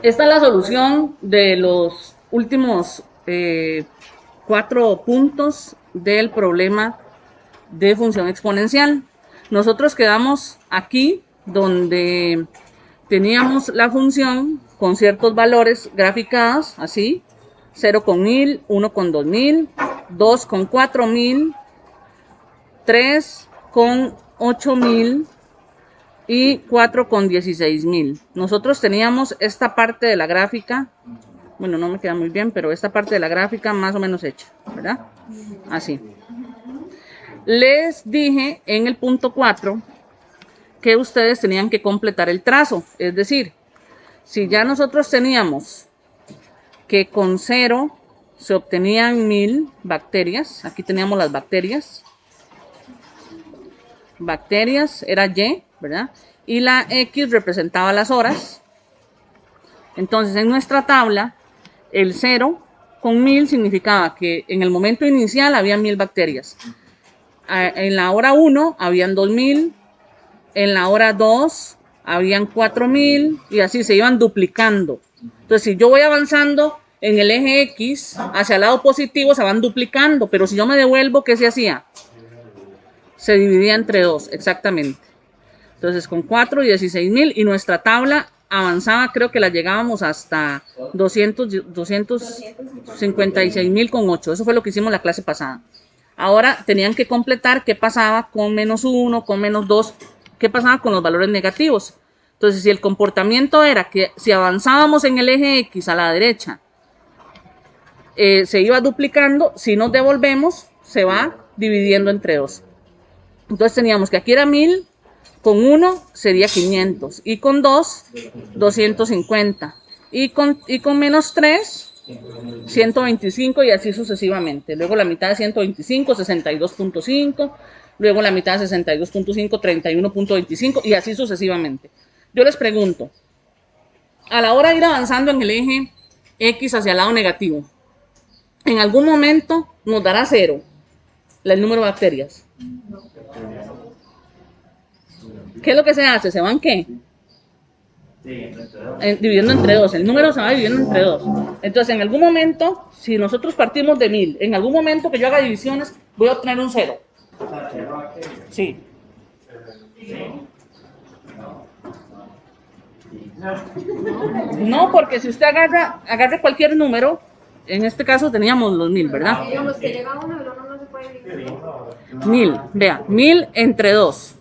Esta es la solución de los últimos 4 puntos del problema de función exponencial. Nosotros quedamos aquí donde teníamos la función con ciertos valores graficados, así, 0 con 1000, 1 con 2000, 2 con 4000, 3 con 8000 y 4 con 16000. Nosotros teníamos esta parte de la gráfica, bueno, no me queda muy bien, pero esta parte de la gráfica más o menos hecha, ¿verdad? Así. Les dije en el punto 4 que ustedes tenían que completar el trazo, es decir, si ya nosotros teníamos que con 0 se obtenían 1000 bacterias, aquí teníamos las bacterias era Y, ¿verdad? Y la X representaba las horas. Entonces, en nuestra tabla, el 0 con 1000 significaba que en el momento inicial había 1000 bacterias. En la hora 1 habían 2000, en la hora 2 habían 4000 y así se iban duplicando. Entonces, si yo voy avanzando en el eje X hacia el lado positivo, se van duplicando, pero si yo me devuelvo, ¿qué se hacía? Se dividía entre 2, exactamente. Entonces, con 4, 16000 y nuestra tabla avanzaba, creo que la llegábamos hasta 256.000 con 8. Eso fue lo que hicimos la clase pasada. Ahora tenían que completar qué pasaba con menos 1, con menos 2, qué pasaba con los valores negativos. Entonces, si el comportamiento era que si avanzábamos en el eje X a la derecha, se iba duplicando, si nos devolvemos, se va dividiendo entre 2. Entonces teníamos que aquí era 1000, con 1 sería 500, y con 2, 250, y con menos 3, 125 y así sucesivamente. Luego la mitad de 125, 62.5, luego la mitad de 62.5, 31.25 y así sucesivamente. Yo les pregunto, a la hora de ir avanzando en el eje X hacia el lado negativo, en algún momento nos dará 0 el número de bacterias. ¿Qué es lo que se hace? ¿Se van qué? Dividiendo entre 2. El número se va dividiendo entre 2. Entonces, en algún momento, si nosotros partimos de 1000, en algún momento que yo haga divisiones, voy a obtener un 0. Sí. No, porque si usted agarra cualquier número, en este caso teníamos los 1000, ¿verdad? Digamos que llega uno, el uno no se puede dividir. 1000, vea, 1000 entre 2.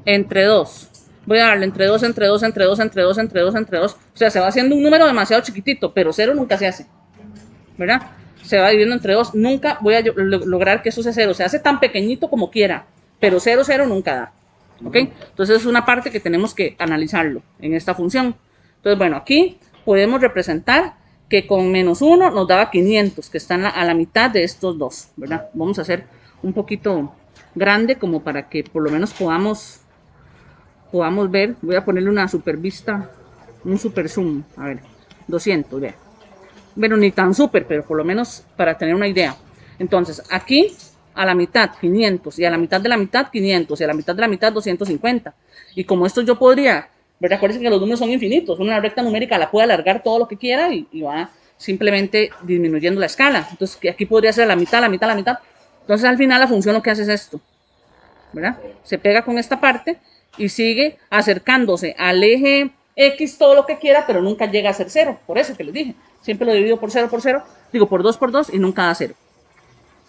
Entre 2. Voy a darle entre 2, entre 2, entre 2, entre 2, entre 2, entre 2. O sea, se va haciendo un número demasiado chiquitito, pero 0 nunca se hace, ¿verdad? Se va dividiendo entre 2. Nunca voy a lograr que eso sea 0. Se hace tan pequeñito como quiera, pero 0, 0 nunca da. ¿Ok? Entonces es una parte que tenemos que analizarlo en esta función. Entonces, bueno, aquí podemos representar que con menos 1 nos daba 500, que están a la mitad de estos dos, ¿verdad? Vamos a hacer un poquito grande como para que por lo menos podamos ver. Voy a ponerle una super vista, un super zoom, a ver, 200, vea. Bueno, ni tan super, pero por lo menos para tener una idea. Entonces, aquí a la mitad 500 y a la mitad de la mitad 500 y a la mitad de la mitad 250. Y como esto yo podría, ¿verdad? Acuérdense que los números son infinitos. Una recta numérica la puede alargar todo lo que quiera y va simplemente disminuyendo la escala. Entonces, aquí podría ser la mitad, la mitad, la mitad. Entonces, al final la función lo que hace es esto, ¿verdad? Se pega con esta parte y sigue acercándose al eje X todo lo que quiera, pero nunca llega a ser 0. Por eso que les dije, siempre lo divido por 0 por 0, digo por 2 y nunca da 0.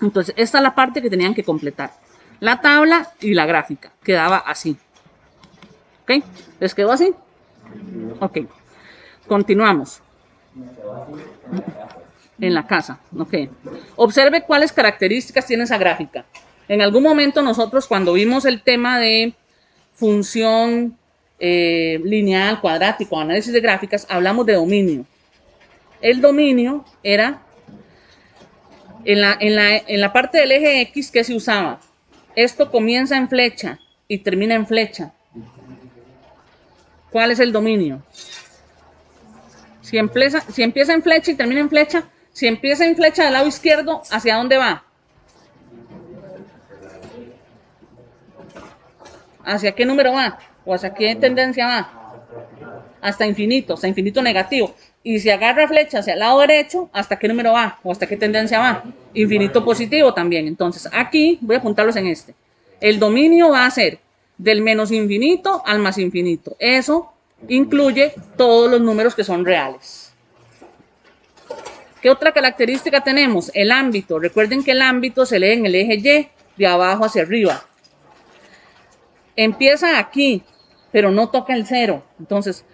Entonces, esta es la parte que tenían que completar. La tabla y la gráfica. Quedaba así. ¿Ok? ¿Les quedó así? Ok. Continuamos. En la casa. Ok. Observe cuáles características tiene esa gráfica. En algún momento nosotros cuando vimos el tema de función lineal, cuadrático, análisis de gráficas, hablamos de dominio. El dominio era en la parte del eje X que se usaba. Esto comienza en flecha y termina en flecha. ¿Cuál es el dominio? Si empieza en flecha y termina en flecha, si empieza en flecha del lado izquierdo, ¿hacia dónde va? ¿Hacia qué número va? ¿O hacia qué tendencia va? hasta infinito negativo. Y si agarra flecha hacia el lado derecho, ¿hasta qué número va? ¿O hasta qué tendencia va? Infinito positivo también. Entonces, aquí voy a apuntarlos en este. El dominio va a ser del menos infinito al más infinito. Eso incluye todos los números que son reales. ¿Qué otra característica tenemos? El ámbito. Recuerden que el ámbito se lee en el eje Y, de abajo hacia arriba. Empieza aquí, pero no toca el 0. Entonces,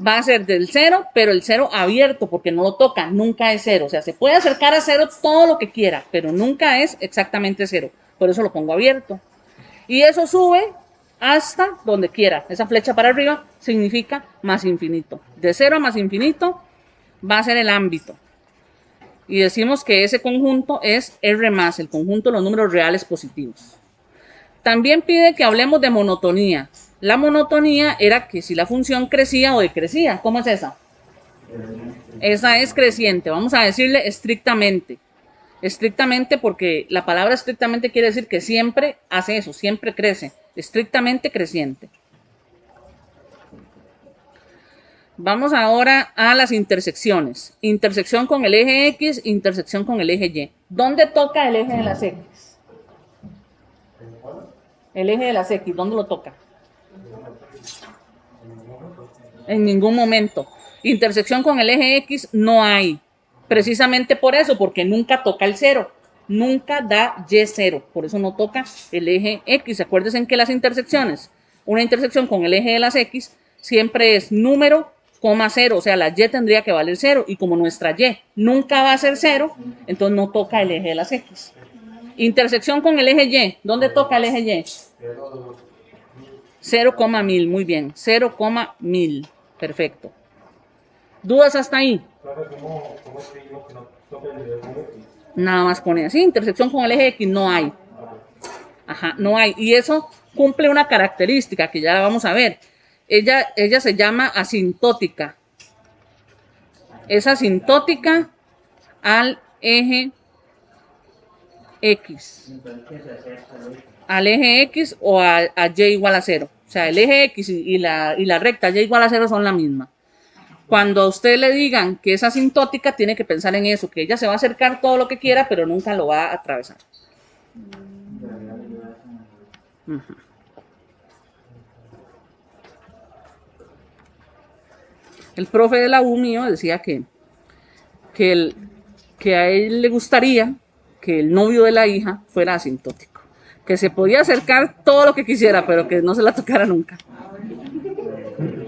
va a ser del 0, pero el 0 abierto, porque no lo toca, nunca es 0. O sea, se puede acercar a 0 todo lo que quiera, pero nunca es exactamente 0. Por eso lo pongo abierto. Y eso sube hasta donde quiera. Esa flecha para arriba significa más infinito. De 0 a más infinito va a ser el ámbito. Y decimos que ese conjunto es R+, el conjunto de los números reales positivos. También pide que hablemos de monotonía. La monotonía era que si la función crecía o decrecía. ¿Cómo es esa? Esa es creciente. Vamos a decirle estrictamente. Estrictamente porque la palabra estrictamente quiere decir que siempre hace eso, siempre crece. Estrictamente creciente. Vamos ahora a las intersecciones. Intersección con el eje X, intersección con el eje Y. ¿Dónde toca el eje de las X? El eje de las X, ¿dónde lo toca? En ningún momento. Intersección con el eje X no hay. Precisamente por eso, porque nunca toca el 0. Nunca da Y0. Por eso no toca el eje X. Acuérdense que las intersecciones, una intersección con el eje de las X, siempre es número, coma 0. O sea, la Y tendría que valer 0. Y como nuestra Y nunca va a ser 0, entonces no toca el eje de las X. Intersección con el eje Y. ¿Dónde toca el eje Y? 0,1000. Muy bien. 0,1000. Perfecto. ¿Dudas hasta ahí? Nada más pone así. Intersección con el eje X no hay. Ajá, no hay. Y eso cumple una característica que ya la vamos a ver. Ella se llama asintótica. Es asintótica al eje X. Al eje X o a Y igual a 0. O sea, el eje X y la recta Y igual a 0 son la misma. Cuando a usted le digan que es asintótica, tiene que pensar en eso, que ella se va a acercar todo lo que quiera, pero nunca lo va a atravesar. El profe de la U mío decía que a él le gustaría que el novio de la hija fuera asintótico, que se podía acercar todo lo que quisiera, pero que no se la tocara nunca.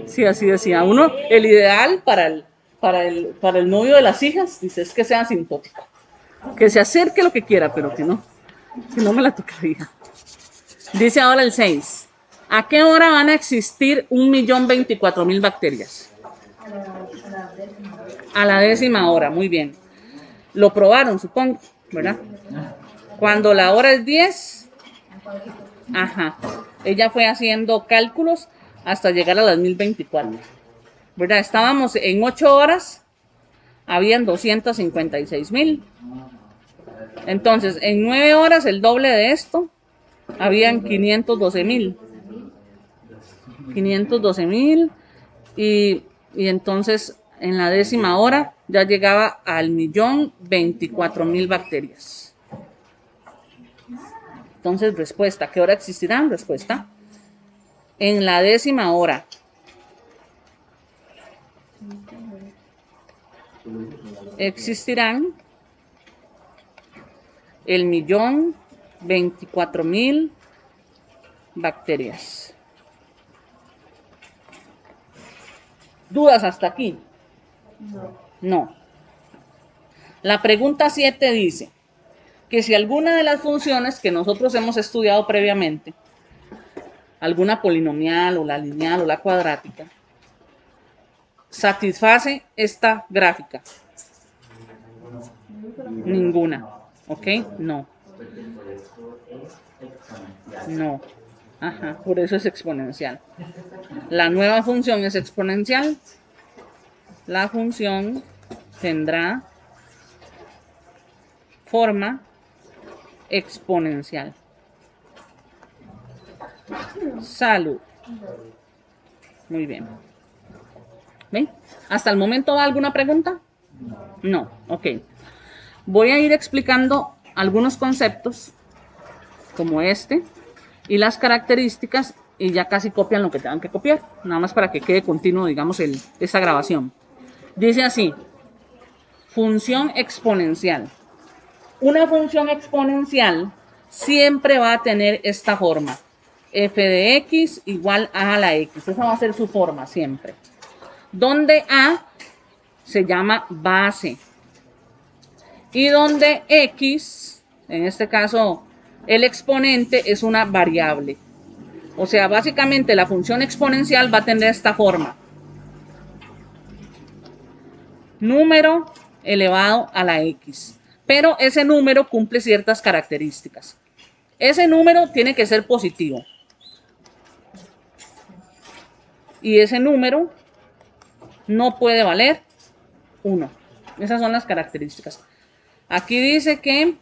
Sí, así decía uno. El ideal para el novio de las hijas, dice, es que sea asintótico, que se acerque lo que quiera, pero que no me la tocaría. Dice ahora el 6. ¿A qué hora van a existir 1.024.000 bacterias? A la 10ª hora, muy bien. Lo probaron, supongo, ¿verdad? Cuando la hora es 10, ajá, ella fue haciendo cálculos hasta llegar a las 1024, ¿verdad? Estábamos en 8 horas, habían 256.000. Entonces, en 9 horas, el doble de esto, habían 512.000. 512.000 y entonces en la 10ª hora ya llegaba al 1.024.000 bacterias. Entonces, respuesta, ¿qué hora existirán? Respuesta, en la 10ª hora. Existirán el 1.024.000 bacterias. ¿Dudas hasta aquí? No. La pregunta 7 dice que si alguna de las funciones que nosotros hemos estudiado previamente, alguna polinomial o la lineal o la cuadrática, satisface esta gráfica. Ninguna. ¿Ok? No. No. Ajá, por eso es exponencial. La nueva función es exponencial. La función tendrá forma exponencial. Salud. Muy bien. ¿Ven? ¿Hasta el momento va alguna pregunta? No, ok. Voy a ir explicando algunos conceptos como este y las características y ya casi copian lo que tengan que copiar, nada más para que quede continuo, digamos, esta grabación. Dice así, función exponencial. Una función exponencial siempre va a tener esta forma, f de x igual a la x, esa va a ser su forma siempre, donde a se llama base y donde x, en este caso el exponente, es una variable. O sea, básicamente la función exponencial va a tener esta forma, número elevado a la x, pero ese número cumple ciertas características. Ese número tiene que ser positivo y ese número no puede valer 1. Esas son las características. Aquí dice que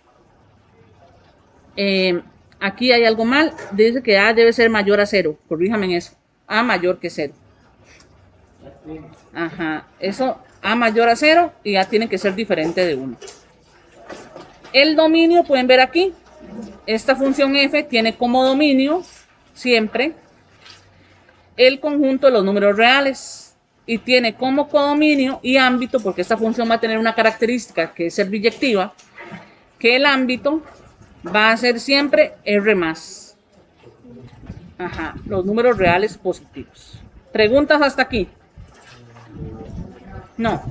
aquí hay algo mal, dice que a debe ser mayor a 0, corríjame en eso, a mayor que 0. Ajá, eso, a mayor a 0 y a tiene que ser diferente de 1. El dominio, pueden ver aquí, esta función f tiene como dominio siempre el conjunto de los números reales y tiene como codominio y ámbito, porque esta función va a tener una característica que es ser biyectiva, que el ámbito va a ser siempre R más. Ajá, los números reales positivos. ¿Preguntas hasta aquí? No.